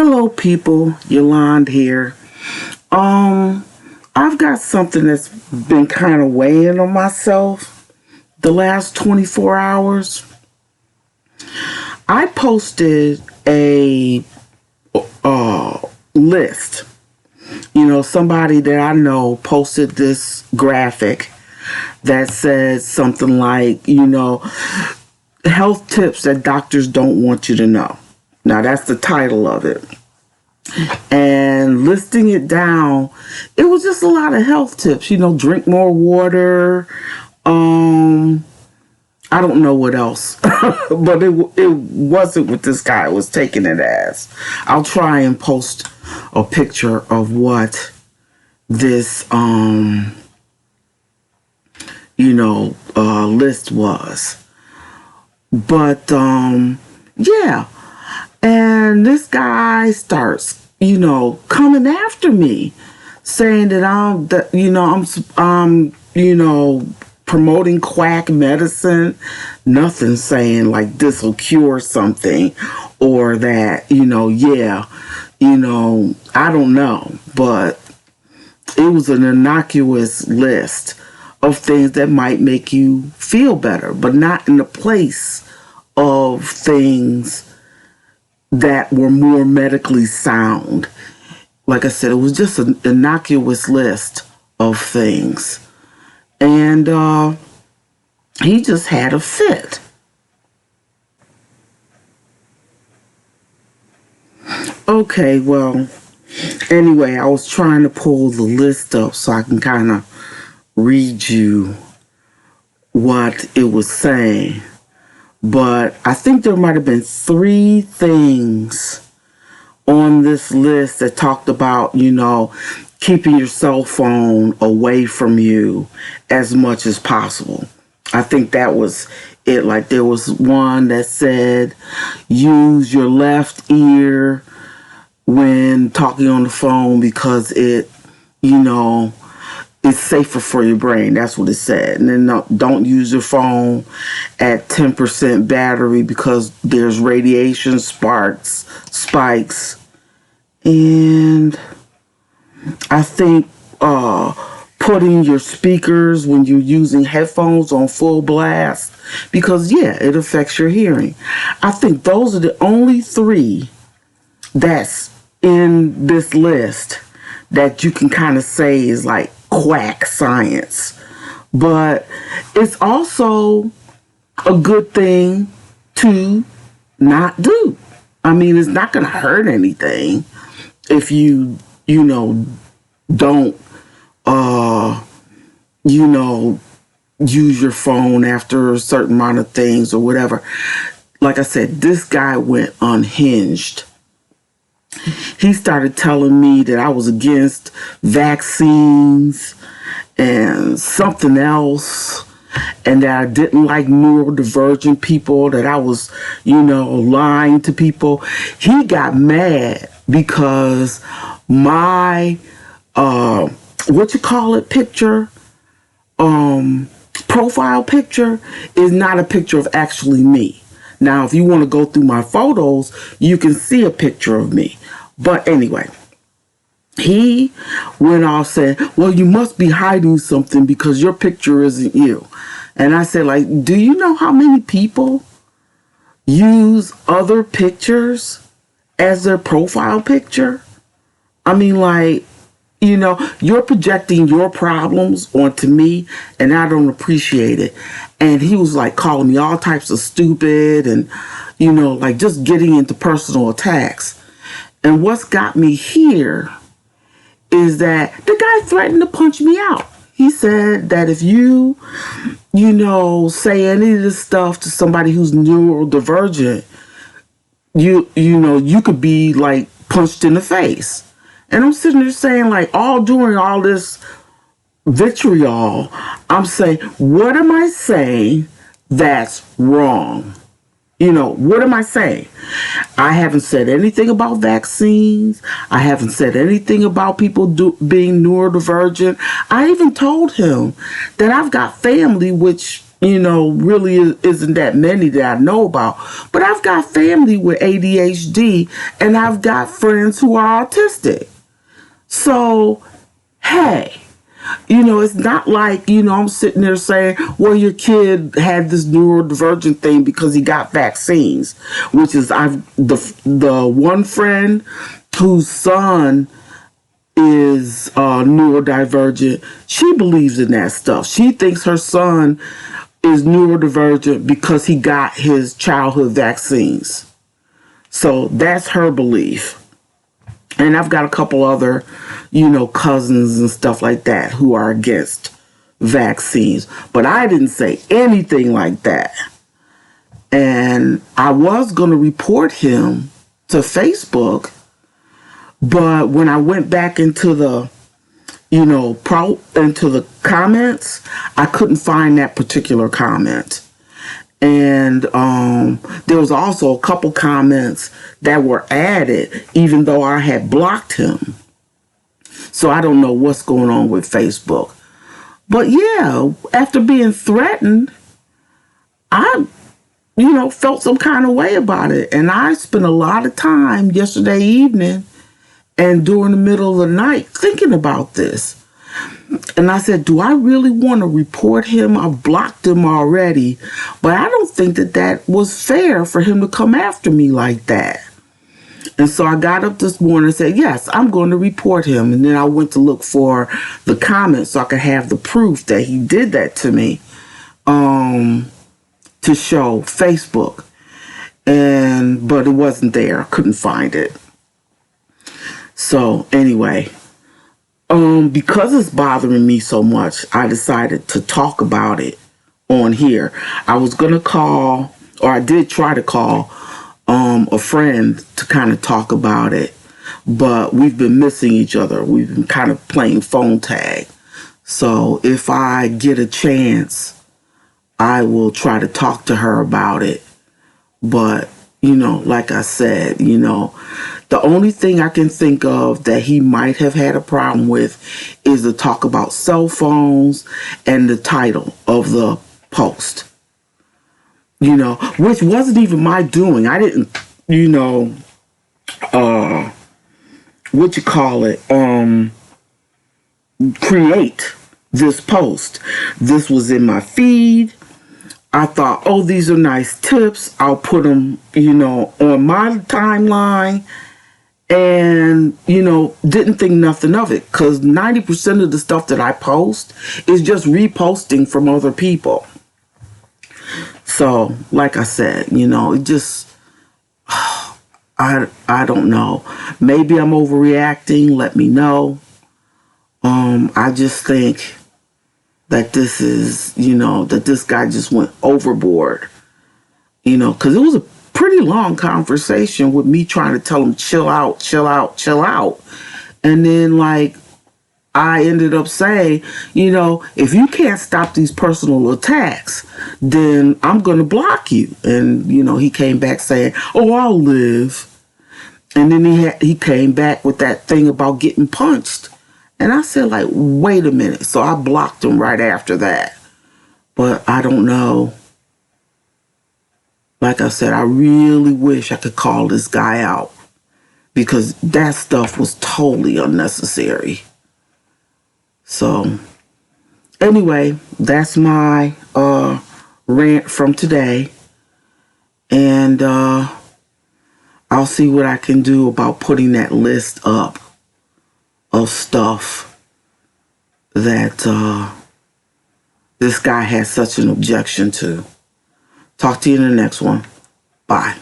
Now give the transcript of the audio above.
Hello, people. Yolande here. I've got something that's been kind of weighing on myself the last 24 hours. I posted a list. Somebody that I know posted this graphic that says something like, health tips that doctors don't want you to know. Now, that's the title of it. And listing it down, it was just a lot of health tips. Drink more water. I don't know what else, but it wasn't what this guy was taking it as. I'll try and post a picture of what this, list was. But, yeah. And this guy starts, coming after me, saying that I'm promoting quack medicine. Nothing saying like this will cure something, or that, I don't know, but it was an innocuous list of things that might make you feel better, but not in the place of things that were more medically sound. Like I said, it was just an innocuous list of things. And he just had a fit. Okay, well, anyway, I was trying to pull the list up so I can kind of read you what it was saying. But I think there might have been 3 things on this list that talked about, keeping your cell phone away from you as much as possible. I think that was it. Like there was one that said, use your left ear when talking on the phone because it, it's safer for your brain. That's what it said. And then don't use your phone at 10% battery because there's radiation spikes. And I think putting your speakers when you're using headphones on full blast because, it affects your hearing. I think those are the only 3 that's in this list that you can kind of say is like quack science. But it's also a good thing to not do. I mean, it's not going to hurt anything if you don't, use your phone after a certain amount of things or whatever. Like I said, this guy went unhinged. He started telling me that I was against vaccines and something else, and that I didn't like neurodivergent people, that I was, lying to people. He got mad because my, picture, profile picture is not a picture of actually me. Now, if you want to go through my photos, you can see a picture of me. But anyway, he went off saying, well, you must be hiding something because your picture isn't you. And I said, do you know how many people use other pictures as their profile picture? I mean, you're projecting your problems onto me, and I don't appreciate it. And he was calling me all types of stupid and, just getting into personal attacks. And what's got me here is that the guy threatened to punch me out. He said that if you, say any of this stuff to somebody who's neurodivergent, you could be punched in the face. And I'm sitting there saying during all this vitriol, I'm saying, what am I saying that's wrong? What am I saying? I haven't said anything about vaccines. I haven't said anything about people being neurodivergent. I even told him that I've got family which really isn't that many that I know about. But I've got family with ADHD, and I've got friends who are autistic. So, hey, it's not like, I'm sitting there saying, well, your kid had this neurodivergent thing because he got vaccines, which is the one friend whose son is neurodivergent. She believes in that stuff. She thinks her son is neurodivergent because he got his childhood vaccines. So that's her belief. And I've got a couple other, cousins and stuff like that who are against vaccines. But I didn't say anything like that. And I was going to report him to Facebook. But when I went back into the, into the comments, I couldn't find that particular comment. And there was also a couple comments that were added, even though I had blocked him. So I don't know what's going on with Facebook. But yeah, after being threatened, I, felt some kind of way about it. And I spent a lot of time yesterday evening and during the middle of the night thinking about this. And I said, do I really want to report him? I've blocked him already. But I don't think that was fair for him to come after me like that. And so I got up this morning and said, yes, I'm going to report him. And then I went to look for the comments so I could have the proof that he did that to me to show Facebook. But it wasn't there. I couldn't find it. So anyway, because it's bothering me so much, I decided to talk about it on here. I was going to call, or I did try to call a friend to kind of talk about it, but we've been missing each other. We've been kind of playing phone tag. So if I get a chance, I will try to talk to her about it. But, like I said, the only thing I can think of that he might have had a problem with is the talk about cell phones and the title of the post. Which wasn't even my doing. I didn't, create this post. This was in my feed. I thought, oh, these are nice tips. I'll put them, on my timeline. And, didn't think nothing of it. Because 90% of the stuff that I post is just reposting from other people. So, like I said, it just, I don't know. Maybe I'm overreacting. Let me know. I just think that this is, that this guy just went overboard. Because it was a pretty long conversation with me trying to tell him, chill out, chill out, chill out. And then, I ended up saying, if you can't stop these personal attacks, then I'm going to block you. And, he came back saying, oh, I'll live. And then he came back with that thing about getting punched. And I said, wait a minute. So I blocked him right after that. But I don't know. Like I said, I really wish I could call this guy out. Because that stuff was totally unnecessary. So, anyway, that's my rant from today. And I'll see what I can do about putting that list up of stuff that this guy has such an objection to. Talk to you in the next one. Bye.